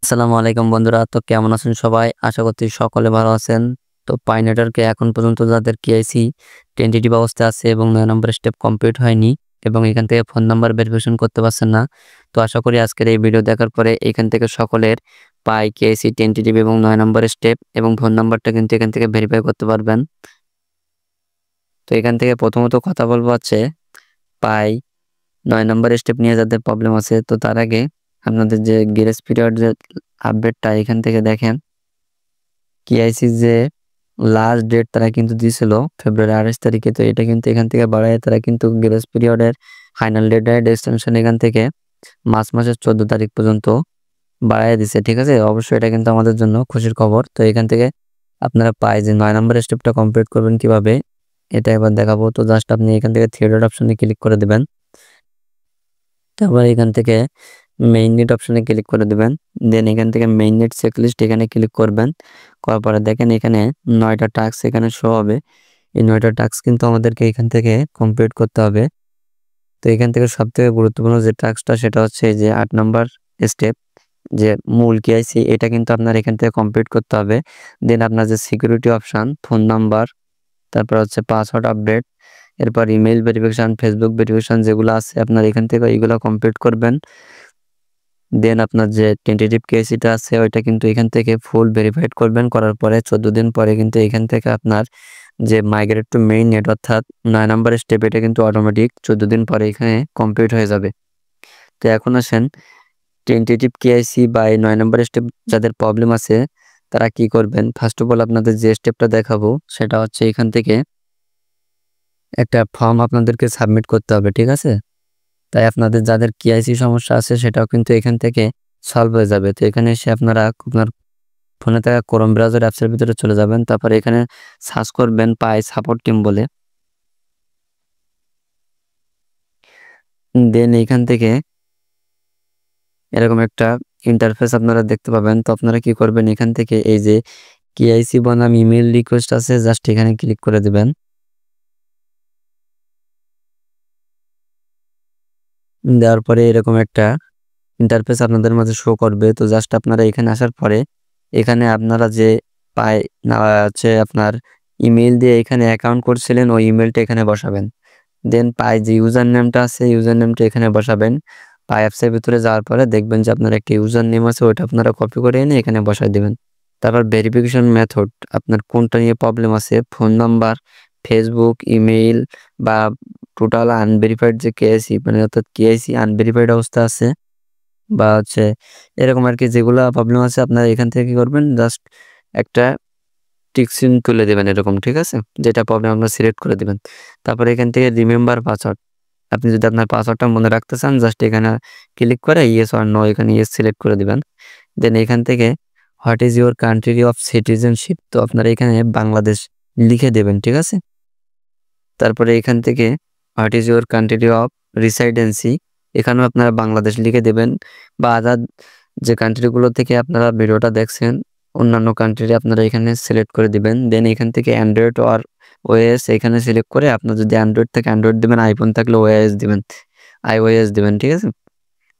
আসসালামু আলাইকুম বন্ধুরা। তো কেমন আছেন সবাই? আশা করছি সকলে ভালো আছেন। তো পাই নেটওয়ার্কে এখন পর্যন্ত যাদের কেআইসি টেন্টেটিভ অবস্থায় আছে এবং ৯ নম্বর স্টেপ কমপ্লিট হয়নি এবং এখান থেকে ফোন নাম্বার ভেরিফিকেশন করতে পারছেন না, তো আশা করি আজকের এই ভিডিও দেখার পরে এখান থেকে সকলের পাই কেআইসি টেন্টেটিভ এবং ৯ নম্বর স্টেপ এবং ফোন নাম্বারটা কিন্তু এখান থেকে ভেরিফাই করতে পারবেন। তো এখান থেকে প্রথমত কথা বলবো হচ্ছে পাই ৯ নম্বর স্টেপ নিয়ে যাদের প্রবলেম আছে। তো তার আগে আপনাদের যে গ্রেস পিরিয়ড যে আপডেটটা এখান থেকে দেখেন, কেআইসি যে লাস্ট ডেট তারা কিন্তু দিয়েছিল ফেব্রুয়ারি 28 তারিখে। তো এটা কিন্তু এখান থেকে বাড়ায় তারা কিন্তু গ্রেস পিরিয়ডের ফাইনাল ডেট এক্সটেনশন এখান থেকে মার্চ মাসের 14 তারিখ পর্যন্ত বাড়ায় দিছে। ঠিক আছে, অবশ্যই এটা কিন্তু আমাদের জন্য খুশির খবর। তো এখান থেকে আপনারা পাই যে 9 নম্বর স্টেপটা কমপ্লিট করবেন কিভাবে এটা এবার দেখাবো। তো জাস্ট আপনি এখান থেকে থ্রি ডট অপশনে ক্লিক করে দেবেন, তারপর এখান থেকে মেইন নেট অপশনে ক্লিক করে দেবেন। দেন এখান থেকে মেইন নেট চেকলিস্ট এখানে ক্লিক করবেন। করার পরে দেখেন এখানে 9টা টাস্ক এখানে শো হবে। এই 9টা টাস্ক কিন্তু আমাদেরকে এখান থেকে কমপ্লিট করতে হবে। তো এখান থেকে সবথেকে গুরুত্বপূর্ণ যে টাস্কটা সেটা হচ্ছে যে 8 নম্বর স্টেপ, যে মূল কেআইসি, এটা কিন্তু আপনার এখান থেকে কমপ্লিট করতে হবে। দেন আপনার যে সিকিউরিটি অপশান, ফোন নাম্বার, তারপর হচ্ছে পাসওয়ার্ড আপডেট, এরপর ইমেল ভেরিফিকেশান, ফেসবুক ভেরিফিকেশান যেগুলো আছে আপনার এখান থেকে এইগুলো কমপ্লিট করবেন। দেন আপনার যে টেন্টেটিভ কেসিটা আছে ওইটা কিন্তু এখান থেকে ফুল ভেরিফাইড করবেন। করার পরে 14 দিন পরে কিন্তু এখান থেকে আপনার যে মাইগ্রেট টু মেইন নেট অর্থাৎ 9 নম্বর স্টেপ, এটা কিন্তু অটোমেটিক 14 দিন পরে এখানে কমপ্লিট হয়ে যাবে। তো এখন আসেন টেন্টেটিভ কেআইসি বা এই 9 নম্বর স্টেপ যাদের প্রবলেম আছে তারা কি করবেন। ফার্স্ট অফ অল আপনাদের যে স্টেপটা দেখাবো সেটা হচ্ছে এখান থেকে একটা ফর্ম আপনাদেরকে সাবমিট করতে হবে। ঠিক আছে, তাই আপনাদের যাদের কেআইসি সমস্যা আছে সেটাও কিন্তু এখান থেকে সলভ হয়ে যাবে। তো এখানে এসে আপনারা আপনার ফোনে থাকা ক্রোম ব্রাউজার অ্যাপসের ভিতরে চলে যাবেন, তারপরে এখানে সার্চ করবেন পাই সাপোর্ট টিম বলে। দেন এখান থেকে এরকম একটা ইন্টারফেস আপনারা দেখতে পাবেন। তো আপনারা কি করবেন, এখান থেকে এই যে কেআইসি বনাম ইমেল রিকোয়েস্ট আছে জাস্ট এখানে ক্লিক করে দেবেন। দেওয়ার পরে এরকম একটা ইন্টারফেস আপনাদের মাঝে শো করবে। তো জাস্ট আপনারা এখানে আসার পরে এখানে আপনারা যে পাই না হচ্ছে আপনার ইমেল দিয়ে এখানে অ্যাকাউন্ট করছিলেন ওই ইমেলটা এখানে বসাবেন। দেন পাই যে ইউজার নেমটা আছে ইউজার নেমটা এখানে বসাবেন। পাই অ্যাপসের ভিতরে যাওয়ার পরে দেখবেন যে আপনার একটা ইউজার নেম আছে, ওইটা আপনারা কপি করে এনে এখানে বসাই দেবেন। তারপর ভেরিফিকেশন মেথড, আপনার কোনটা নিয়ে প্রবলেম আছে, ফোন নাম্বার, ফেসবুক, ইমেইল বা টোটাল আনভেরিফাইড যে কেআইসি মানে অর্থাৎ কেআইসি আনভেরিফাইড অবস্থা আছে বা হচ্ছে এরকম আর কি যেগুলো প্রবলেম আছে আপনারা এখান থেকে কি করবেন, জাস্ট একটা টিক চিহ্ন তুলে দেবেন এরকম। ঠিক আছে, যেটা প্রবলেম আপনার সিলেক্ট করে দেবেন। তারপরে এখান থেকে রিমেম্বার পাসওয়ার্ড, আপনি যদি আপনার পাসওয়ার্ডটা মনে রাখতে চান জাস্ট এখানে ক্লিক করে ইয়েস অর নো এখানে ইয়েস সিলেক্ট করে দিবেন। দেন এখান থেকে what is your country of citizenship, তো আপনারা এখানে বাংলাদেশ লিখে দেবেন। ঠিক আছে, তারপরে এখান থেকে what is your country of residency, এখানেও আপনারা বাংলাদেশ লিখে দেবেন বা আদার যে কান্ট্রিগুলো থেকে আপনারা ভিডিওটা দেখছেন অন্যান্য কান্ট্রি আপনারা এখানে সিলেক্ট করে দিবেন। দেন এখান থেকে অ্যান্ড্রয়েড আর ওএস এখানে সিলেক্ট করে আপনার যদি অ্যান্ড্রয়েড থেকে অ্যান্ড্রয়েড দিবেন, আইফোন থাকলে ওএস দিবেন, আইওএস দিবেন। ঠিক আছে,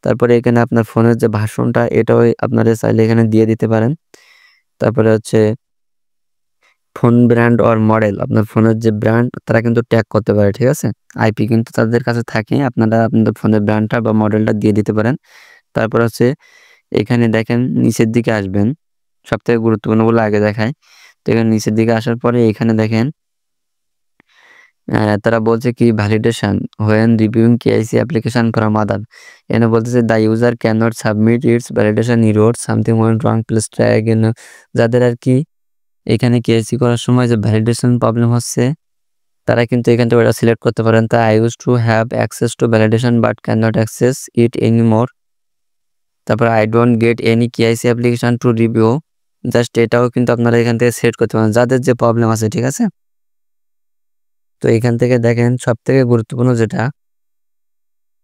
তারপরে এখানে আপনার ফোনের যে ভার্সনটা এটাও আপনারা চাইলে এখানে দিয়ে দিতে পারেন। তারপরে হচ্ছে ফোন ব্র্যান্ড অর মডেল, আপনার ফোনের যে ব্র্যান্ড তারা কিন্তু ট্যাগ করতে পারে। ঠিক আছে, আইপি কিন্তু তাদের কাছে থাকে, আপনারা আপনাদের ফোনের ব্র্যান্ডটা বা মডেলটা দিয়ে দিতে পারেন। তারপর হচ্ছে এখানে দেখেন নিচের দিকে আসবেন, সবথেকে গুরুত্বপূর্ণ বলে আগে দেখায়। তো এখানে নিচের দিকে আসার পরে এখানে দেখেন তারা বলছে কি validation when reviewing KYC application from other, এখানে বলতেছে the user can not submit it's validation Erode something went wrong place try again. যাদের আর কি এখানে কেআইসি করার সময় যে ভ্যালিডেশন প্রবলেম হচ্ছে তারা কিন্তু এখান থেকে ওটা সিলেক্ট করতে পারেন। তা I use to have access to validation but can not access it anymore. তারপর I don't get any KYC application to review, just এটাও কিন্তু আপনারা এখান থেকে সেট করতে পারেন যাদের যে প্রবলেম আছে। ঠিক আছে, তো এখান থেকে দেখেন সবথেকে গুরুত্বপূর্ণ যেটা,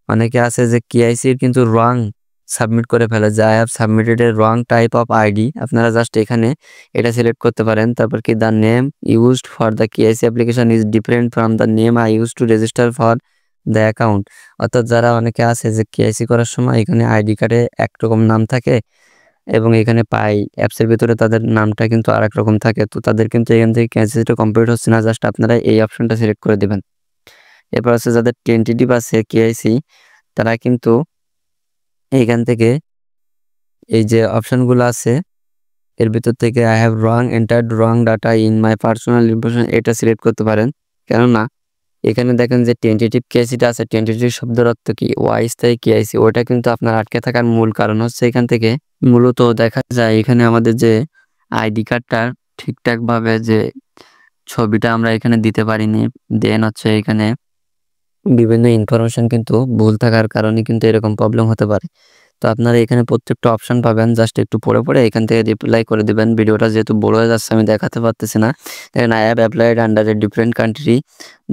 অনেকে আছে যে কেআইসির কিন্তু রং সাবমিট করে ফেলে, যে I have submitted A wrong type of ID, আপনারা জাস্ট এখানে এটা সিলেক্ট করতে পারেন। তারপর কি the name used for the KYC application is different from the name I use to register for the account. অর্থাৎ যারা অনেকে আছে যে কেআইসি করার সময় এখানে আইডি কার্ডে একরকম নাম থাকে এবং এখানে পাই অ্যাপসের ভিতরে তাদের নামটা কিন্তু আরেক রকম থাকে। তো তাদের কিন্তু এখান থেকে কেওয়াইসিটা কমপ্লিট হচ্ছে না, জাস্ট আপনারা এই অপশনটা সিলেক্ট করে দিবেন। এরপর হচ্ছে যাদের টেন্টেটিভ আছে কেওয়াইসি তারা কিন্তু এইখান থেকে এই যে অপশনগুলো আছে এর ভিতর থেকে I have entered wrong data in my personal information এটা সিলেক্ট করতে পারেন। কেননা এখানে দেখেন যে টেন্টেটিভ কেওয়াইসিটা আছে, টেন্টেটিভ শব্দের অর্থ কি অস্থায়ী কেওয়াইসি, ওটা কিন্তু আপনার আটকে থাকার মূল কারণ হচ্ছে এখান থেকে মূলত দেখা যায় এখানে আমাদের যে আইডি কার্ডটা ঠিকঠাকভাবে যে ছবিটা আমরা এখানে দিতে পারিনি, দেন হচ্ছে এখানে বিভিন্ন ইনফরমেশন কিন্তু ভুল থাকার কারণে কিন্তু এরকম প্রবলেম হতে পারে। তো আপনারা এখানে প্রত্যেকটা অপশন পাবেন, জাস্ট একটু পড়ে এখান থেকে রিপ্লাই করে দিবেন। ভিডিওটা যেহেতু বড় হয়ে যাচ্ছে আমি দেখাতে পারতেছি না। দেখেন I have applied under a different country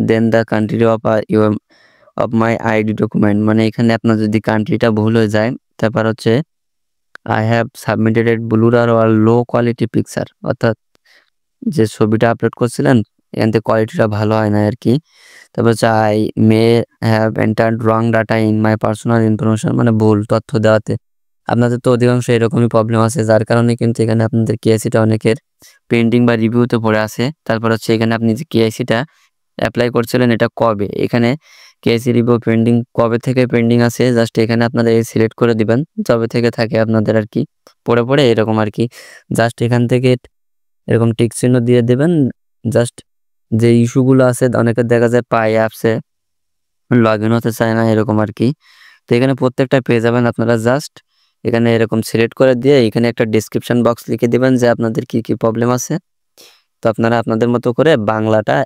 then the country of my ID document, মানে এখানে আপনার যদি কান্ট্রিটা ভুল হয়ে যায়, তারপর হচ্ছে I have submitted blurrier or low quality picture, অর্থাৎ যে ছবিটা আপলোড করছিলেন এখান থেকে কোয়ালিটিটা ভালো হয় না আর কি। তারপর হচ্ছে I may have entered wrong data in my personal information, মানে ভুল তথ্য দেওয়াতে। আপনাদের তো অধিকাংশ এরকমই প্রবলেম আছে, যার কারণে কিন্তু এখানে আপনাদের কেওয়াইসিটা অনেকের পেন্ডিং বা রিভিউতে পড়ে আছে। তারপর হচ্ছে এখানে আপনি যে কেওয়াইসিটা অ্যাপ্লাই করছিলেন এটা কবে, এখানে কেওয়াইসি রিভিউ পেন্ডিং কবে থেকে পেন্ডিং আছে, জাস্ট এখানে আপনাদের এই সিলেক্ট করে দিবেন যবে থেকে থাকে আপনাদের আর কি। পড়ে এরকম আর কি, জাস্ট এখান থেকে এরকম টিক চিহ্ন দিয়ে দেবেন। জাস্ট যে ইস্যুগুলো আছে অনেকের দেখা যায় পাই অ্যাপসে লগ ইন হতে চায় না এরকম আর কি। তো এখানে প্রত্যেকটা পেয়ে যাবেন আপনারা, জাস্ট এখানে এরকম সিলেক্ট করে দিয়ে এখানে একটা ডিসক্রিপশন বক্স লিখে দিবেন যে আপনাদের কি প্রবলেম আছে। তো আপনারা আপনাদের মতো করে বাংলাটা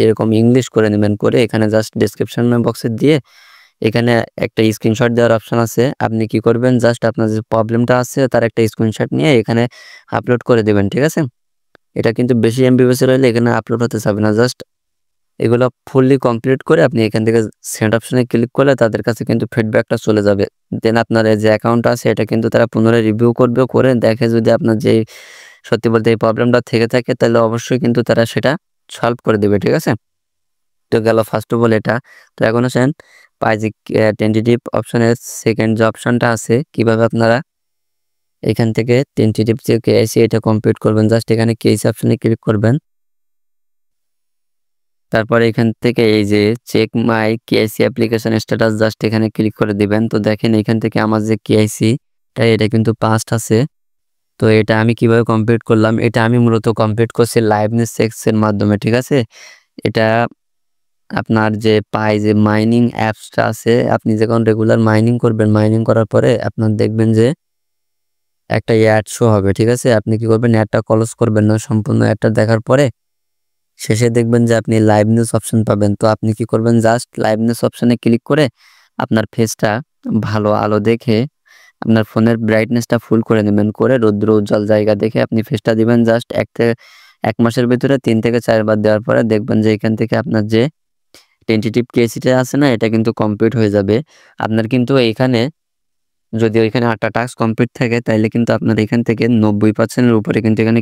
এরকম ইংলিশ করে নেবেন, করে এখানে জাস্ট ডিসক্রিপশন বক্সে দিয়ে এখানে একটা স্ক্রিনশট দেওয়ার অপশন আছে। আপনি কি করবেন, জাস্ট আপনার যে প্রবলেমটা আছে তার একটা স্ক্রিনশট নিয়ে এখানে আপলোড করে দেবেন, ঠিক আছে। এটা কিন্তু বেশি এমবি বেশি রইলে এখানে আপলোড হতে চাবে না। জাস্ট এগুলো ফুললি কমপ্লিট করে আপনি এখান থেকে সেন্ড অপশনে ক্লিক করলে তাদের কাছে কিন্তু ফিডব্যাকটা চলে যাবে। দেন আপনার যে অ্যাকাউন্ট আছে এটা কিন্তু তারা পুনরায় রিভিউ করবে, করে দেখে যদি আপনার যে সত্যি বলতে এই প্রবলেমটা থেকে থাকে তাহলে অবশ্যই কিন্তু তারা সেটা সলভ করে দেবে, ঠিক আছে। তো গেল ফার্স্ট অফ অল এটা। তো এখন আসেন পাই যে টেন্টেটিভ অপশনের সেকেন্ড যে অপশনটা আছে কিভাবে আপনারা এখান থেকে টেন্টেটিভ যে কেওয়াইসি এটা কমপ্লিট করবেন। জাস্ট এখানে কেওয়াইসি অপশনে ক্লিক করবেন, তারপরে এখান থেকে এই যে check my KYC application status just এখানে ক্লিক করে দিবেন। তো দেখেন এখান থেকে আমার যে কেওয়াইসিটা এটা কিন্তু পাস্ট আছে। তো এটা আমি কিভাবে কমপ্লিট করলাম, এটা আমি মূলত কমপ্লিট করছি লাইভনেস চেকসের মাধ্যমে, ঠিক আছে। এটা আপনার যে পাই যে মাইনিং অ্যাপসটা আছে, আপনি যখন রেগুলার মাইনিং করবেন, মাইনিং করার পরে আপনার দেখবেন যে একটা অ্যাড শো হবে, ঠিক আছে। আপনি কি করবেন, অ্যাডটা ক্লোজ করবেন না, সম্পূর্ণ অ্যাডটা দেখার পরে শেষে দেখবেন যে আপনি লাইভ নিউজ অপশন পাবেন। তো আপনি কি করবেন, জাস্ট লাইভ নিউজ অপশনে ক্লিক করে আপনার ফেসটা ভালো আলো দেখে আপনার ফোনের ব্রাইটনেসটা ফুল করে নেবেন, করে রৌদ্র উজ্জ্বল জায়গা দেখে আপনি ফেসটা দিবেন। জাস্ট 1 মাসের ভিতরে 3 থেকে 4 বার দেওয়ার পরে দেখবেন যে এখান থেকে আপনার যে টেন্টেটিভ কেওয়াইসিটা আছে না এটা কিন্তু কমপ্লিট হয়ে যাবে। আপনার কিন্তু এইখানে যদি ওইখানে 8টা টাস্ক কমপ্লিট থাকে তাইলে কিন্তু আপনার এখান থেকে 90%-এর উপরে কিন্তু এখানে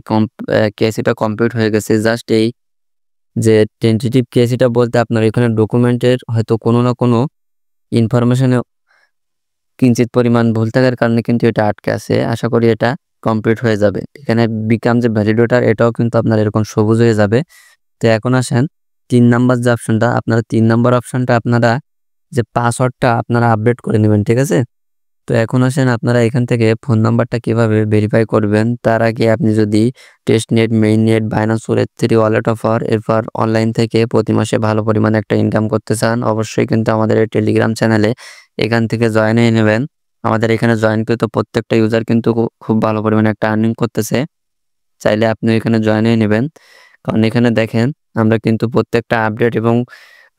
কেওয়াইসিটা কমপ্লিট হয়ে গেছে। জাস্ট এই যে টেন্টেটিভ কেওয়াইসিটা বলতে আপনার এখানে ডকুমেন্টের হয়তো কোনো না কোনো ইনফরমেশনে কিঞ্চিত পরিমাণ ভুল থাকার কারণে কিন্তু এটা আটকে আছে। আশা করি এটা কমপ্লিট হয়ে যাবে। এখানে বিকাম যে ভ্যালিডেটর এটাও কিন্তু আপনার এরকম সবুজ হয়ে যাবে। তো এখন আসেন 3 নাম্বার যে অপশনটা, আপনারা 3 নাম্বার অপশনটা আপনারা যে পাসওয়ার্ডটা আপনারা আপডেট করে নেবেন, ঠিক আছে। তো এখন আসেন আপনারা এখান থেকে ফোন নাম্বারটা কিভাবে ভেরিফাই করবেন। তার আগে আপনি যদি testnet, mainnet, Binance Web3 wallet offer এরপর অনলাইন থেকে প্রতি মাসে ভালো পরিমাণে একটা ইনকাম করতে চান, অবশ্যই কিন্তু আমাদের এই টেলিগ্রাম চ্যানেলে এখান থেকে জয়েন হয়ে নেবেন। আমাদের এখানে জয়েনকৃত প্রত্যেকটা ইউজার কিন্তু খুব ভালো পরিমাণে একটা আর্নিং করতেছে। চাইলে আপনি এখানে জয়েন হয়ে নেবেন, কারণ এখানে দেখেন আমরা কিন্তু প্রত্যেকটা আপডেট এবং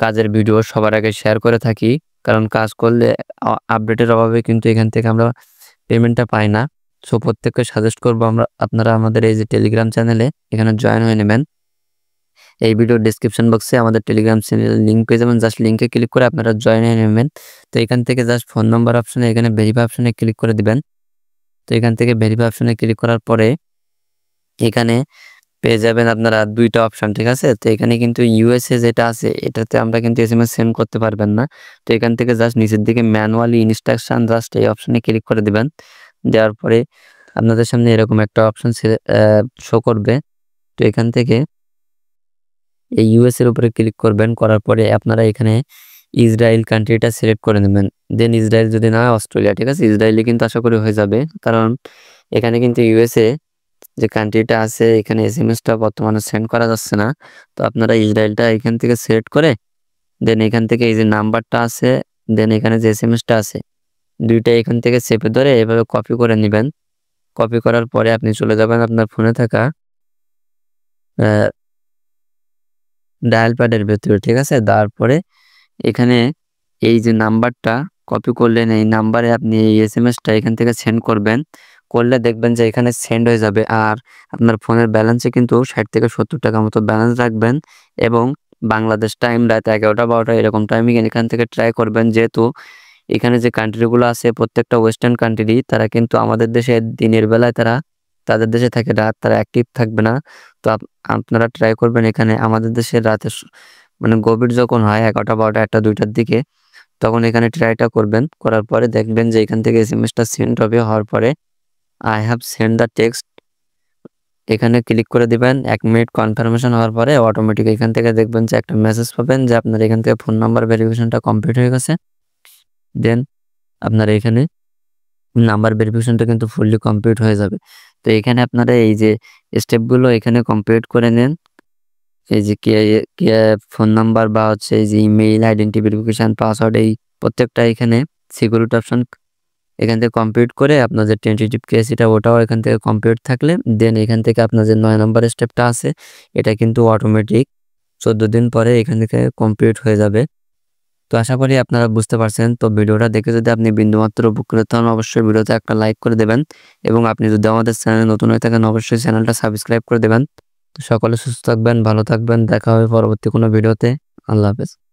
কাজের ভিডিও সবার আগে শেয়ার করে থাকি। কারণ কাজ করলে আপডেটের অভাবে কিন্তু এখান থেকে আমরা পেমেন্টটা পাই না। সো প্রত্যেককে সাজেস্ট করবো আপনারা আমাদের এই যে টেলিগ্রাম চ্যানেলে এখানে জয়েন হয়ে নেবেন। এই ভিডিওর ডেসক্রিপশন বক্সে আমাদের টেলিগ্রাম চ্যানেলের লিঙ্ক পেয়ে যাবেন, জাস্ট লিঙ্কে ক্লিক করে আপনারা জয়েন হয়ে নেবেন। তো এখান থেকে জাস্ট ফোন নাম্বার অপশনে এখানে ভেরিফাই অপশনে ক্লিক করে দিবেন। তো এখান থেকে ভেরিফাই অপশনে ক্লিক করার পরে এখানে পেয়ে যাবেন আপনারা 2টা অপশন, ঠিক আছে। তো এখানে কিন্তু ইউএসএ যেটা আছে এটাতে আমরা কিন্তু এসএমএস সেন্ড করতে পারবেন না। তো এখান থেকে জাস্ট নিচের দিকে ম্যানুয়ালি ইনস্ট্রাকশন জাস্ট এই অপশনে ক্লিক করে দিবেন। দেওয়ার পরে আপনাদের সামনে এরকম একটা অপশন শো করবে। তো এখান থেকে এই ইউএস এর উপরে ক্লিক করবেন, করার পরে আপনারা এখানে ইসরায়েল কান্ট্রিটা সিলেক্ট করে নেবেন। দেন ইসরায়েল যদি না হয় অস্ট্রেলিয়া, ঠিক আছে, ইসরায়েলে কিন্তু আশা করি হয়ে যাবে, কারণ এখানে কিন্তু ইউএসএ যে কান্ট্রিটা আছে এখানে এসএমএসটা বর্তমানে সেন্ড করা যাচ্ছে না। তো আপনারা ইসরায়েলটা এখান থেকে সিলেক্ট করে দেন এখান থেকে এই যে নাম্বারটা আছে, দেন এখানে যে এসএমএসটা আছে, দুইটা এখান থেকে চেপে ধরে এভাবে কপি করে নেবেন। কপি করার পরে আপনি চলে যাবেন আপনার ফোনে থাকা ডায়াল প্যাডের ভেতরে, ঠিক আছে। তারপরে এখানে এই যে নাম্বারটা কপি করলেন, এই নাম্বারে আপনি এই এসএমএসটা এখান থেকে সেন্ড করবেন। করলে দেখবেন যে এখানে সেন্ড হয়ে যাবে। আর আপনার ফোনের ব্যালেন্সে কিন্তু 60 থেকে 70 টাকা মতো ব্যালেন্স রাখবেন এবং বাংলাদেশ টাইম রাত 11টা-12টা এরকম টাইমিং এখান থেকে ট্রাই করবেন, যেহেতু এখানে যে কান্ট্রিগুলো আছে প্রত্যেকটা ওয়েস্টার্ন কান্ট্রি, তারা কিন্তু আমাদের দেশে দিনের বেলায় তাদের দেশে থাকে রাত, তারা অ্যাক্টিভ থাকবে না। তো আপনারা ট্রাই করবেন এখানে আমাদের দেশের রাতে মানে গভীর যখন হয় 11টা, 12টা, 1টা, 2টার দিকে, তখন এখানে ট্রাইটা করবেন। করার পরে দেখবেন যে এখান থেকে এসএমএসটা সেন্ড হবে। হওয়ার পরে I have send the text এখানে ক্লিক করে দিবেন। 1 মিনিট কনফার্মেশন হওয়ার পরে অটোমেটিক এখান থেকে দেখবেন যে একটা মেসেজ পাবেন যে আপনার এখান থেকে ফোন নাম্বার ভেরিফিকেশনটা কমপ্লিট হয়ে গেছে। দেন আপনার এখানে নাম্বার ভেরিফিকেশনটা কিন্তু ফুললি কমপ্লিট হয়ে যাবে। তো এখানে আপনারা এই যে স্টেপগুলো এখানে কমপ্লিট করে নেন। এই যে ফোন নাম্বার বা হচ্ছে এই যে ইমেইল, আইডেন্টি ভেরিফিকেশন, পাসওয়ার্ড, এই প্রত্যেকটা এখানে সিকিউরিটি অপশন এখান থেকে কমপ্লিট করে আপনার যে টেন্টেটিভ কেস এটা ওটাও এখান থেকে কমপ্লিট থাকলে দেন এখান থেকে আপনার যে 9 নম্বর স্টেপটা আছে এটা কিন্তু অটোমেটিক 14 দিন পরে এখান থেকে কমপ্লিট হয়ে যাবে। তো আশা করি আপনারা বুঝতে পারছেন। তো ভিডিওটা দেখে যদি আপনি বিন্দুমাত্র উপকৃত হন অবশ্যই ভিডিওতে একটা লাইক করে দেবেন এবং আপনি যদি আমাদের চ্যানেলে নতুন হয়ে থাকেন অবশ্যই চ্যানেলটা সাবস্ক্রাইব করে দেবেন। তো সকলে সুস্থ থাকবেন, ভালো থাকবেন, দেখা হবে পরবর্তী কোনো ভিডিওতে। আল্লাহ হাফেজ।